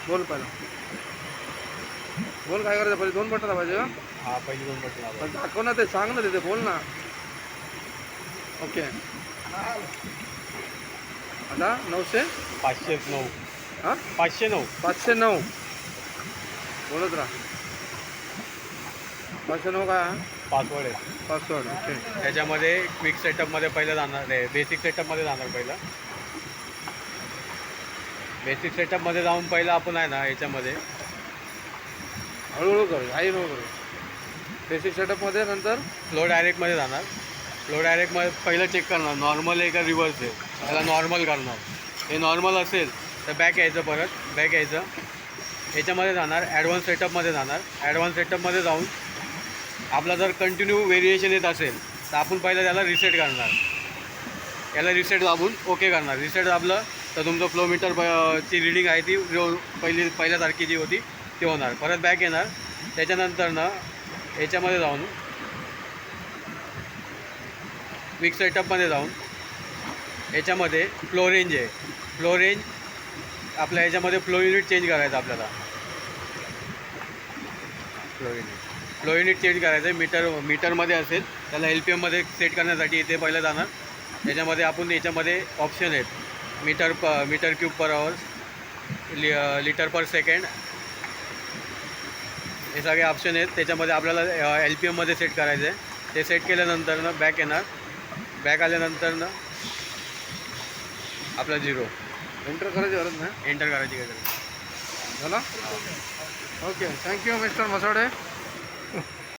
बोल पहिला बोल काय करायचं पहिले 2 बटन दाबायचे का? हा पहिली 2 बटन दाबा. पण दाखव ना ते सांग ना तिथे बोल ना. ओके आता 900 509 हां 509 509 बोलत राहा 509 काय पासवर्ड आहे. पासवर्ड ओके त्याच्यामध्ये क्विक सेटअपमध्ये पहिलं जाणार आहे, बेसिक सेटअपमध्ये जाणार पहिलं. बेसिक सेटअपमध्ये जाऊन पहिलं आपण आहे ना याच्यामध्ये हळूहळू करू आई नको करू बेसिक सेटअपमध्ये नंतर फ्लो डायरेक्टमध्ये जाणार. फ्लो डायरेक्टमध्ये पहिलं चेक करणार नॉर्मल आहे का रिव्हर्स आहे, त्याला नॉर्मल करणार. हे नॉर्मल असेल तर बॅक यायचं, परत बॅक यायचं, याच्यामध्ये जाणार, ॲडव्हान्स सेटअपमध्ये जाणार. ॲडव्हान्स सेटअपमध्ये जाऊन आपला जर कंटिन्यू व्हेरिएशन येत असेल तर आपण पहिलं त्याला रिसेट करणार. याला रिसेट दाबून ओके करणार. रिसेट दाबलं तर तुमचं फ्लोमीटर ची रीडिंग आहे ती पहिल्यासारखी जी होती ती होणार. परत बॅक येणार. त्याच्यानंतर ना याच्यामध्ये जाऊन क्विक सेटअपमध्ये जाऊन याच्यामध्ये फ्लो रेंज आहे. फ्लो रेंज आपल्या याच्यामध्ये फ्लो युनिट चेंज करायचं आपल्याला. फ्लो युनिट चेंज करायचं आहे. मीटरमध्ये असेल त्याला LPMमध्ये सेट करण्यासाठी इथे पहिलं जाणार. त्याच्यामध्ये आपण याच्यामध्ये ऑप्शन आहेत metre cube per hours, litre per second, हे सगळे ऑप्शन आहेत. त्याच्यामध्ये आपल्याला LPMमध्ये सेट करायचं आहे. ते सेट केल्यानंतर ना बॅक येणार. बॅक आल्यानंतर ना आपला 0 एंटर करायची गरज नाही एंटर करायची गरज. झाला ओके थँक्यू मिस्टर मसाडे.